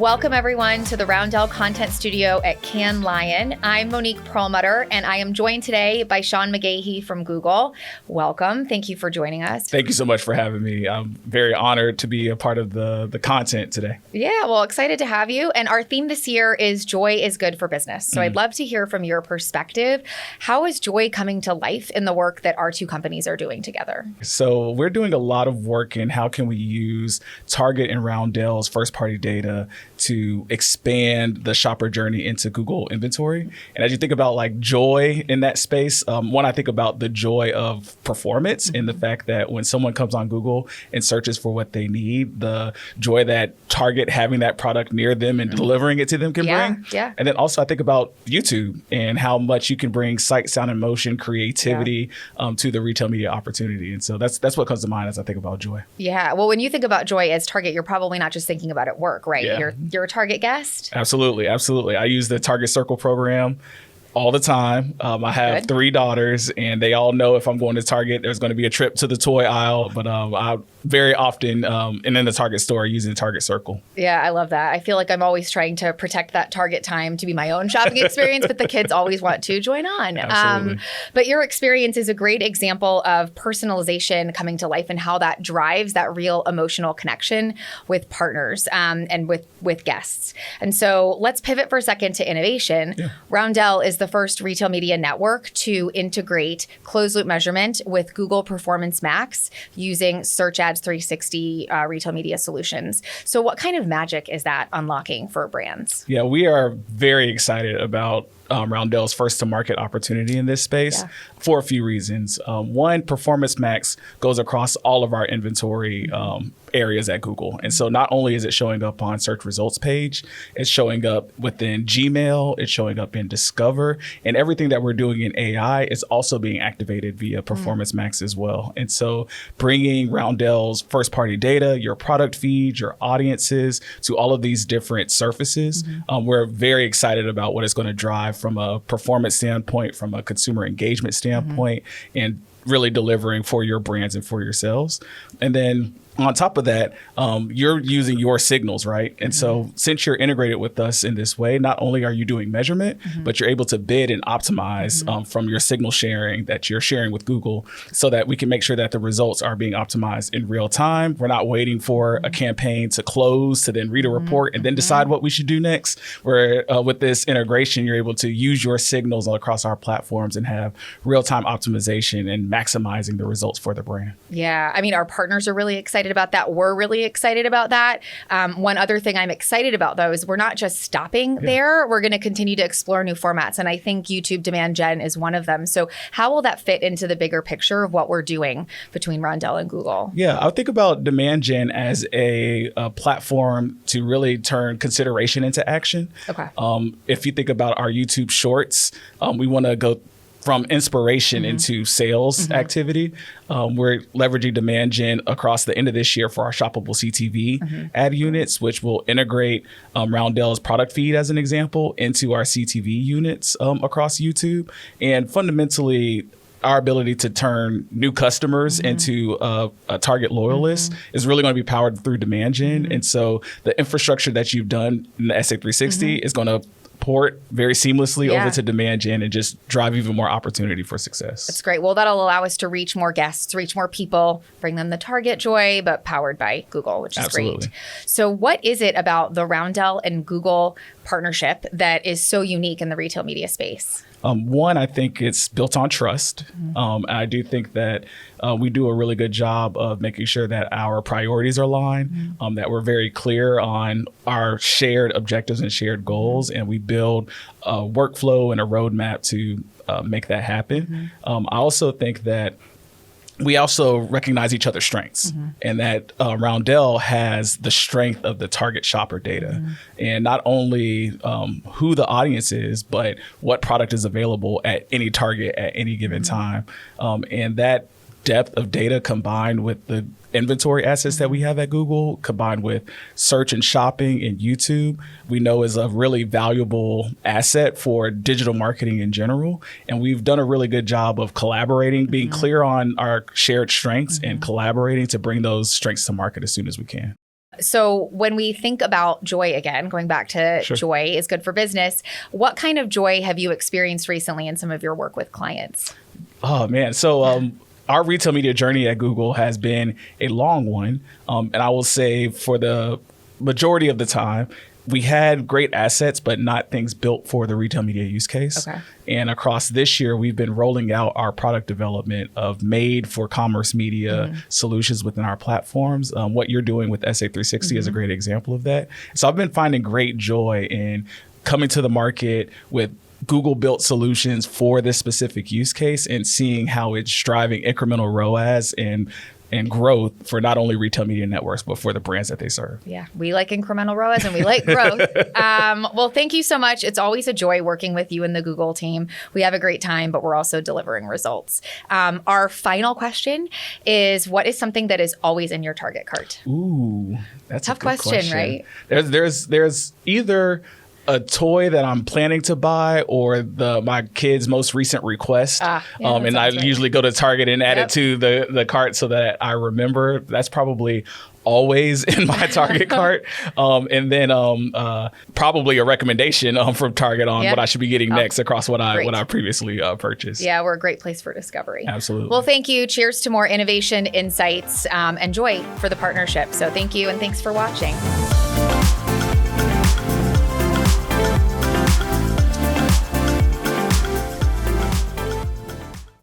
Welcome everyone to the Roundel Content Studio at Cannes Lion. I'm Monique Perlmutter, and I am joined today by Shawn McGahee from Google. Welcome. Thank you for joining us. Thank you so much for having me. I'm very honored to be a part of the content today. Yeah, well, excited to have you. And our theme this year is Joy is Good for Business. So I'd love to hear from your perspective. How is joy coming to life in the work that our two companies are doing together? So we're doing a lot of work in how can we use Target and Roundel's first-party data to expand the shopper journey into Google inventory. And as you think about like joy in that space, one, I think about the joy of performance and the fact that when someone comes on Google and searches for what they need, the joy that Target having that product near them and delivering it to them can bring. Yeah. And then also I think about YouTube and how much you can bring sight, sound, and motion creativity to the retail media opportunity. And so that's what comes to mind as I think about joy. Yeah. Well, when you think about joy as Target, you're probably not just thinking about it at work, right? Yeah. You're a Target guest? Absolutely. I use the Target Circle program all the time. I have 3 daughters, and they all know if I'm going to Target, there's going to be a trip to the toy aisle. But I very often, and in the Target store, using Target Circle. Yeah, I love that. I feel like I'm always trying to protect that Target time to be my own shopping experience, but the kids always want to join on. Absolutely. But your experience is a great example of personalization coming to life and how that drives that real emotional connection with partners and with guests. And so let's pivot for a second to innovation. Yeah. Roundel is the first retail media network to integrate closed loop measurement with Google Performance Max using Search Ads 360 retail media solutions. So what kind of magic is that unlocking for brands? Yeah, we are very excited about Roundel's first to market opportunity in this space for a few reasons. One, Performance Max goes across all of our inventory areas at Google. And so not only is it showing up on search results page, it's showing up within Gmail, it's showing up in Discover, and everything that we're doing in AI is also being activated via Performance Max as well. And so bringing Roundel's first party data, your product feeds, your audiences to all of these different surfaces, we're very excited about what it's going to drive from a performance standpoint, from a consumer engagement standpoint, and really delivering for your brands and for yourselves. And then on top of that, you're using your signals, right? And so since you're integrated with us in this way, not only are you doing measurement, but you're able to bid and optimize from your signal sharing that you're sharing with Google so that we can make sure that the results are being optimized in real time. We're not waiting for a campaign to close to then read a report and then decide what we should do next. Where with this integration, you're able to use your signals all across our platforms and have real-time optimization and maximizing the results for the brand. Yeah, I mean, our partners are really excited about that. We're really excited about that. One other thing I'm excited about, though, is we're not just stopping there. We're going to continue to explore new formats. And I think YouTube Demand Gen is one of them. So how will that fit into the bigger picture of what we're doing between Roundel and Google? Yeah, I think about Demand Gen as a platform to really turn consideration into action. Okay. If you think about our YouTube Shorts, we want to go from inspiration into sales activity. We're leveraging Demand Gen across the end of this year for our shoppable CTV ad units, which will integrate Roundel's product feed, as an example, into our CTV units across YouTube. And fundamentally, our ability to turn new customers into a Target loyalist is really going to be powered through Demand Gen. And so the infrastructure that you've done in the SA360 is going to port very seamlessly over to Demand Gen and just drive even more opportunity for success. That's great. Well, that'll allow us to reach more guests, reach more people, bring them the Target joy, but powered by Google, which is great. So what is it about the Roundel and Google partnership that is so unique in the retail media space? One, I think it's built on trust. I do think that we do a really good job of making sure that our priorities are aligned, that we're very clear on our shared objectives and shared goals, and we build a workflow and a roadmap to make that happen. I also think that we also recognize each other's strengths and that Roundel has the strength of the Target shopper data and not only who the audience is, but what product is available at any Target at any given time. And that depth of data combined with the inventory assets that we have at Google, combined with search and shopping and YouTube, we know is a really valuable asset for digital marketing in general. And we've done a really good job of collaborating, being clear on our shared strengths and collaborating to bring those strengths to market as soon as we can. So when we think about joy again, going back to joy is good for business, what kind of joy have you experienced recently in some of your work with clients? Oh, man. So our retail media journey at Google has been a long one. And I will say for the majority of the time, we had great assets, but not things built for the retail media use case. Okay. And across this year, we've been rolling out our product development of made for commerce media solutions within our platforms. What you're doing with SA360 is a great example of that. So I've been finding great joy in coming to the market with Google built solutions for this specific use case and seeing how it's driving incremental ROAS and growth for not only retail media networks, but for the brands that they serve. Yeah, we like incremental ROAS and we like growth. Well, thank you so much. It's always a joy working with you and the Google team. We have a great time, but we're also delivering results. Our final question is, what is something that is always in your Target cart? Ooh, that's tough a good question, right? There's either a toy that I'm planning to buy or my kid's most recent request. And I usually go to Target and add it to the cart so that I remember. That's probably always in my Target cart. And then probably a recommendation from Target on what I should be getting next across what I previously purchased. Yeah, we're a great place for discovery. Absolutely. Well, thank you. Cheers to more innovation, insights, and joy for the partnership. So thank you and thanks for watching.